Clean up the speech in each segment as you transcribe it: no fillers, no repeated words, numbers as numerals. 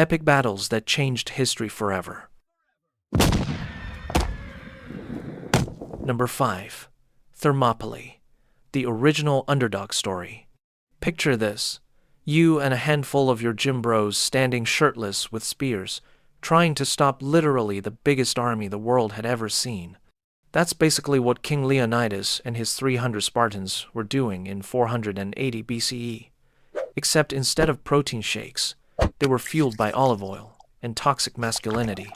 Epic battles that changed history forever. Number 5. Thermopylae, the original Underdog story. Picture this. You and a handful of your gym bros standing shirtless with spears, trying to stop literally the biggest army the world had ever seen. That's basically what King Leonidas and his 300 Spartans were doing in 480 BCE. Except instead of protein shakes, they were fueled by olive oil and toxic masculinity.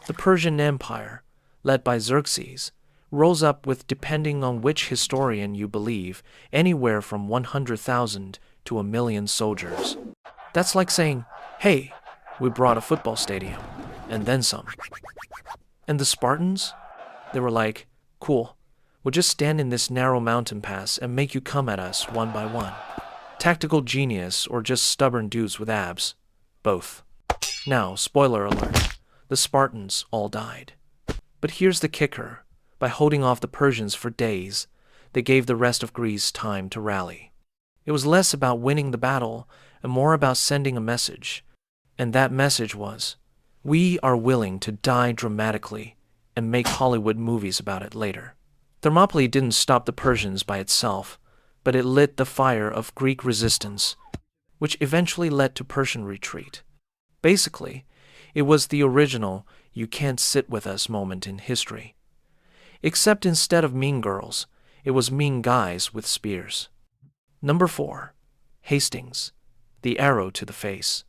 The Persian Empire, led by Xerxes, rose up with, depending on which historian you believe, anywhere from 100,000 to 1,000,000 soldiers. That's like saying, hey, we brought a football stadium, and then some. And the Spartans? They were like, cool, we'll just stand in this narrow mountain pass and make you come at us one by one. Tactical genius or just stubborn dudes with abs? Both. Now, spoiler alert, the Spartans all died. But here's the kicker. By holding off the Persians for days, they gave the rest of Greece time to rally. It was less about winning the battle and more about sending a message. And that message was, we are willing to die dramatically and make Hollywood movies about it later. Thermopylae didn't stop the Persians by itself, but it lit the fire of Greek resistance, which eventually led to Persian retreat. Basically, it was the original "you can't sit with us" moment in history. Except instead of mean girls, it was mean guys with spears. Number 4. Hastings, the arrow to the face.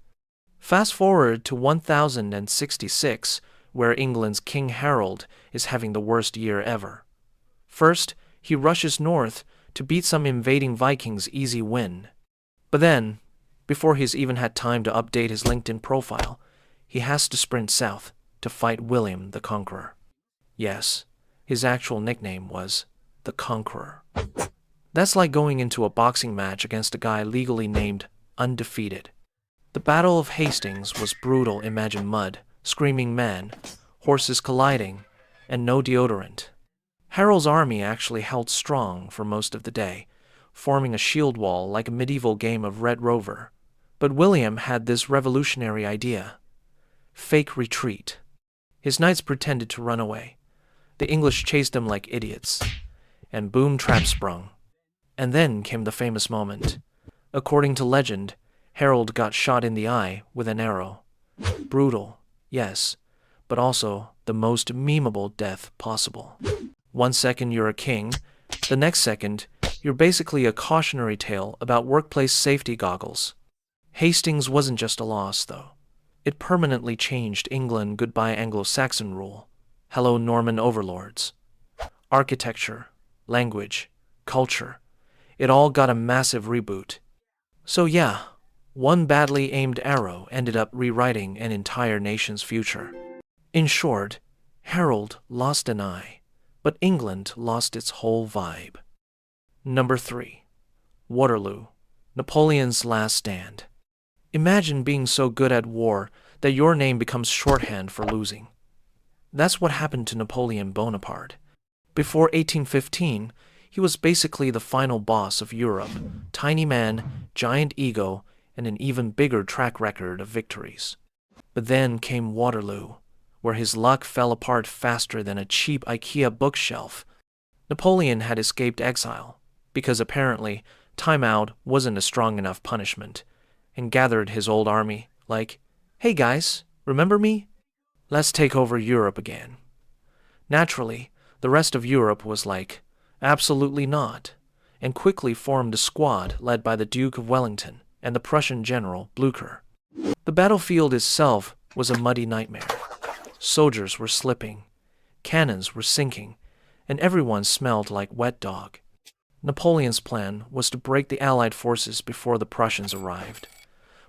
Fast forward to 1066, where England's King Harold is having the worst year ever. First, he rushes north to beat some invading Vikings' easy win. But then, before he's even had time to update his LinkedIn profile, he has to sprint south to fight William the Conqueror. Yes, his actual nickname was the Conqueror. That's like going into a boxing match against a guy legally named Undefeated. The Battle of Hastings was brutal. Imagine mud, screaming men, horses colliding, and no deodorant. Harold's army actually held strong for most of the day, forming a shield wall like a medieval game of Red Rover. But William had this revolutionary idea. Fake retreat. His knights pretended to run away. The English chased them like idiots. And boom, trap sprung. And then came the famous moment. According to legend, Harold got shot in the eye with an arrow. Brutal, yes, but also the most memeable death possible. 1 second you're a king, the next second you're basically a cautionary tale about workplace safety goggles. Hastings wasn't just a loss, though. It permanently changed England. Goodbye Anglo-Saxon rule. Hello Norman overlords. Architecture, language, culture. It all got a massive reboot. So yeah, one badly aimed arrow ended up rewriting an entire nation's future. In short, Harold lost an eye, but England lost its whole vibe. Number 3. Waterloo, Napoleon's last stand. Imagine being so good at war that your name becomes shorthand for losing. That's what happened to Napoleon Bonaparte. Before 1815, he was basically the final boss of Europe. Tiny man, giant ego, and an even bigger track record of victories. But then came Waterloo, where his luck fell apart faster than a cheap IKEA bookshelf. Napoleon had escaped exile, because apparently time out wasn't a strong enough punishment, and gathered his old army, like, hey guys, remember me? Let's take over Europe again. Naturally, the rest of Europe was like, absolutely not, and quickly formed a squad led by the Duke of Wellington and the Prussian general Blucher. The battlefield itself was a muddy nightmare. Soldiers were slipping, cannons were sinking, and everyone smelled like wet dog. Napoleon's plan was to break the Allied forces before the Prussians arrived.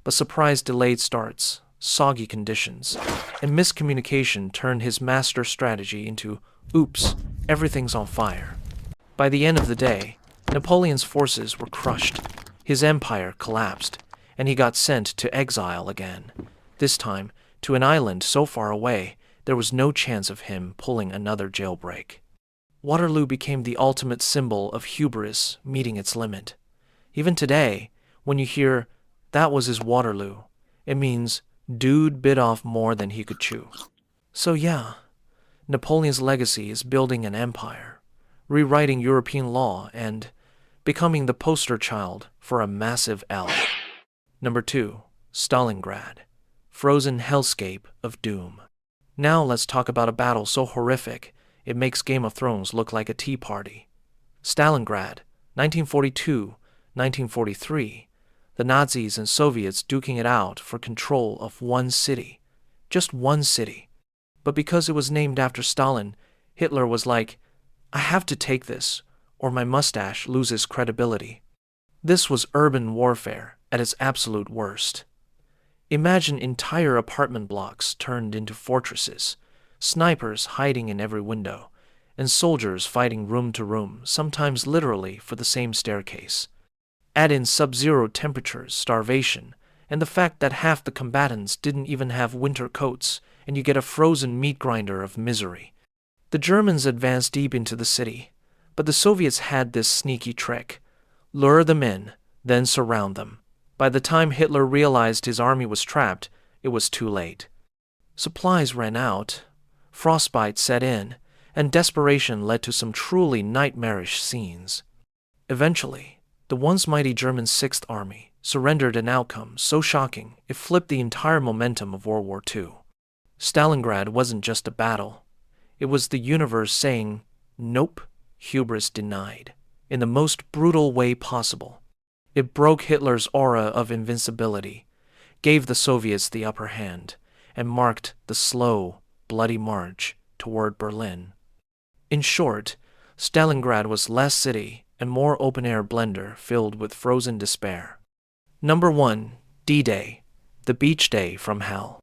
But surprise delayed starts, soggy conditions, and miscommunication turned his master strategy into, oops, everything's on fire. By the end of the day, Napoleon's forces were crushed, his empire collapsed, and he got sent to exile again, this time to an island so far away there was no chance of him pulling another jailbreak. Waterloo became the ultimate symbol of hubris meeting its limit. Even today, when you hear, that was his Waterloo, it means Dude bit off more than he could chew. So yeah, Napoleon's legacy is building an empire, rewriting European law, and becoming the poster child for a massive L. Number 2. Stalingrad, frozen hellscape of doom. Now let's talk about a battle so horrific it makes Game of Thrones look like a tea party. Stalingrad, 1942-1943. The Nazis and Soviets duking it out for control of one city. Just one city. But because it was named after Stalin, Hitler was like, I have to take this, or my mustache loses credibility. This was urban warfare at its absolute worst. Imagine entire apartment blocks turned into fortresses, snipers hiding in every window, and soldiers fighting room to room, sometimes literally for the same staircase. Add in sub-zero temperatures, starvation, and the fact that half the combatants didn't even have winter coats, and you get a frozen meat grinder of misery. The Germans advanced deep into the city, but the Soviets had this sneaky trick. Lure them in, then surround them. By the time Hitler realized his army was trapped, it was too late. Supplies ran out, frostbite set in, and desperation led to some truly nightmarish scenes. Eventually, the once mighty German Sixth Army surrendered, an outcome so shocking it flipped the entire momentum of World War II. Stalingrad wasn't just a battle. It was the universe saying, nope, hubris denied, in the most brutal way possible. It broke Hitler's aura of invincibility, gave the Soviets the upper hand, and marked the slow, bloody march toward Berlin. In short, Stalingrad was less city and more open-air blender filled with frozen despair. Number 1. D-Day, the beach day from hell.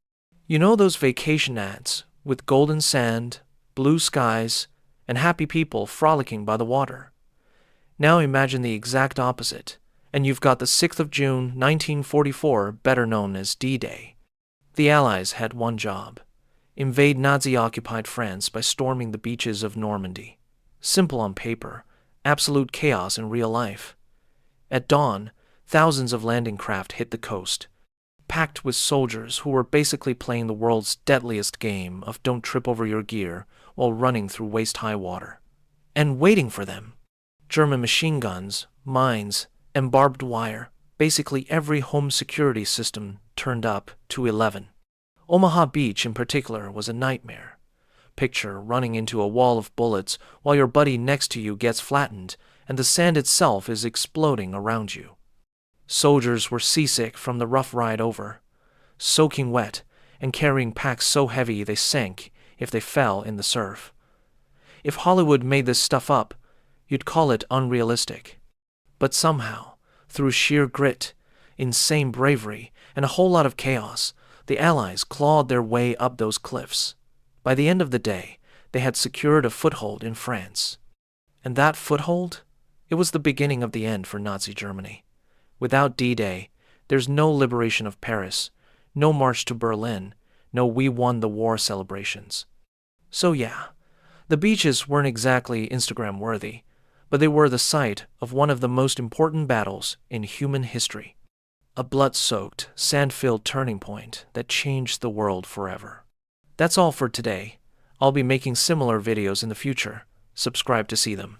You know those vacation ads with golden sand, blue skies, and happy people frolicking by the water? Now imagine the exact opposite, and you've got the 6th of June, 1944, better known as D-Day. The Allies had one job: invade Nazi-occupied France by storming the beaches of Normandy. Simple on paper, absolute chaos in real life. At dawn, thousands of landing craft hit the coast, packed with soldiers who were basically playing the world's deadliest game of don't trip over your gear while running through waist-high water. And waiting for them, German machine guns, mines, and barbed wire, basically every home security system turned up to 11. Omaha Beach in particular was a nightmare. Picture running into a wall of bullets while your buddy next to you gets flattened and the sand itself is exploding around you. Soldiers were seasick from the rough ride over, soaking wet and carrying packs so heavy they sank if they fell in the surf. If Hollywood made this stuff up, you'd call it unrealistic. But somehow, through sheer grit, insane bravery, and a whole lot of chaos, the Allies clawed their way up those cliffs. By the end of the day, they had secured a foothold in France. And that foothold? It was the beginning of the end for Nazi Germany. Without D-Day, there's no liberation of Paris, no march to Berlin, no we won the war celebrations. So yeah, the beaches weren't exactly Instagram-worthy, but they were the site of one of the most important battles in human history. A blood-soaked, sand-filled turning point that changed the world forever. That's all for today. I'll be making similar videos in the future. Subscribe to see them.